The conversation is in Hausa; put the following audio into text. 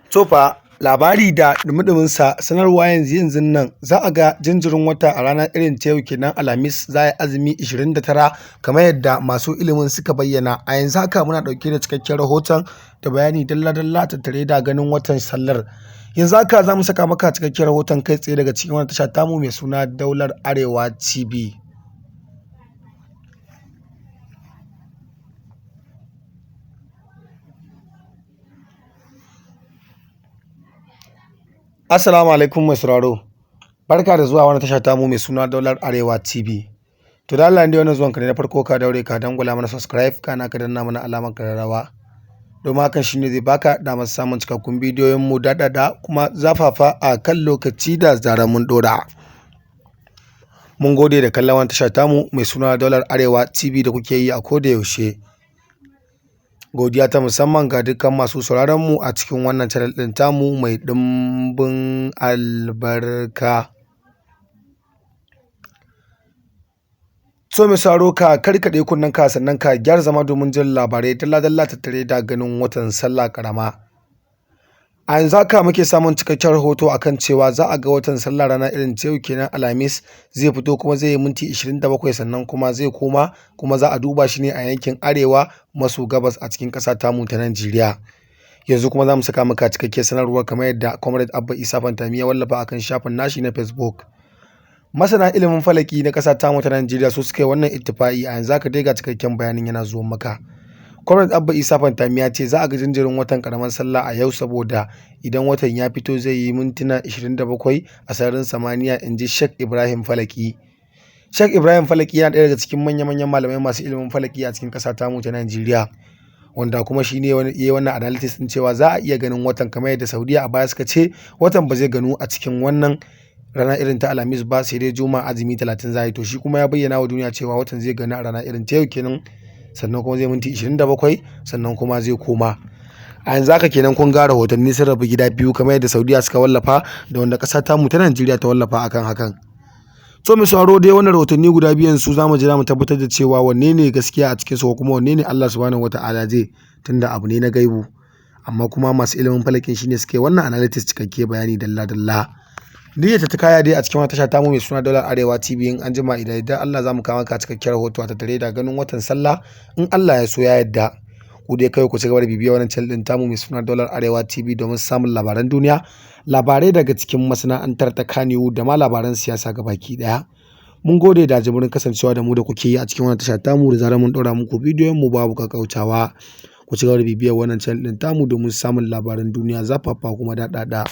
Tofa labari da dumi-duminsa sanarwa yanzu nan za a ga jinjirin wata a ranar irin ta yau kenan Alhamis za a yi azumi 29 kamar yadda masu ilimin suka bayyana. A yanzu haka muna ɗauke da cikakken rahoton da bayani dalla-dalla tattare da ganin watan sallar. Yanzu haka za mu saka maka cikakken rahoton kai tsaye daga cikin wani tasha tamu mai suna Daular Arewa TV. Assalamu alaikum mai sauraro. Barka da zuwa wani tasha tamu mai suna Daular Arewa TV. To da Allah ne wannan zuwan ka ne na farko ka daure ka dangula mana subscribe kana ka danna mana alamar kararrawa. Domin hakan shine zai baka damar samun cikakkun bidiyoyin mu daɗaɗa kuma zafafa a kan lokaci da zarar mun dora. Mun gode da kallon wani tasha tamu mai suna Daular Arewa TV da kuke yi a koda yaushe. Godiya ta musamman ga dukkan masu sauraron mu a cikin wannan channel ɗin tamu mai ɗimbin albarka. So mai sauraro ka karkaɗe kunnen ka sannan ka gyara zama domin jin labarai dalla-dalla tattare da ganin watan sallah karama. A yanzu haka muke samun cikakken rahoto akan cewa za a ga watan sallah rana irin ta yau kenan Alhamis zai fito kuma zai yi minti 27 sannan kuma zai koma kuma za a duba shi ne a yankin arewa maso gabas a cikin ƙasa tamu ta Najeriya. Yanzu kuma za mu saka maka cikakken sanarwar kamar yadda Comrade Abba Isa Fantami ya wallafa akan shafin nashi na Facebook. Masana ilimin falaki na ƙasa tamu ta Najeriya su suka yi wannan ittifaƙi. A yanzu haka dai ga cikakken bayanin yana zuwa maka. Comrade Abba Isa Fantami ya ce za a ga jinjirin watan karamar sallah a yau saboda idan watan ya fito zai yi mintuna 27 a sararin samaniya, in ji Sheikh Ibrahim Falaki. Sheikh Ibrahim Falaki yana ɗaya daga cikin manya-manyan malamai masu ilimin falaki a cikin ƙasa tamu ta Najeriya, wanda kuma shi ne ya yi wannan analysis ɗin cewa za a iya ganin watan kamar yadda Saudiya a baya suka ce watan ba zai ganu a cikin wannan rana irin ta Alhamis ba sai dai Juma'a azumi 30 za a yi. To shi kuma ya bayyana wa duniya cewa watan zai ganu a rana irin ta yau kenan, sannan kuma zai minti 27 sannan kuma zai koma. A yanzu haka kenan kun ga rahotanni sun rabu gida biyu kamar yadda Saudiya suka wallafa da wanda ƙasa tamu ta Najeriya ta wallafa akan hakan. So mai sauraro dai wannan rahotanni guda biyan su zamu jira mu tabbatar da cewa wanne ne gaskiya a cikin su ko kuma wanne ne Allah subhanahu wata'ala zai, tunda abu ne na gaibu. Amma kuma masu ilimin falakin shine suke wannan analysis cikakke bayani dalla-dalla. Niyyar ta kaya dai a cikin wata tasha tamu mai suna Daular Arewa TV. In an jima idan Allah za mu kawo maka cikakken rahoto a tattare da ganin watan sallah in Allah ya so ya yadda. Ku dai kai ku ci gaba da bibiyar wannan channel din tamu mai suna Daular Arewa TV domin samun labaran duniya, labarai daga cikin masana'antar ta Kannywood da ma labaran siyasa gabaki daya. Mun gode da jimurin kasancewa da mu da kuke yi a cikin wannan tasha tamu da zarar mun ɗora muku bidiyon mu babu kakkautawa. Ku ci gaba da bibiyar wannan channel din tamu domin samun labaran duniya zafafa kuma daɗaɗa.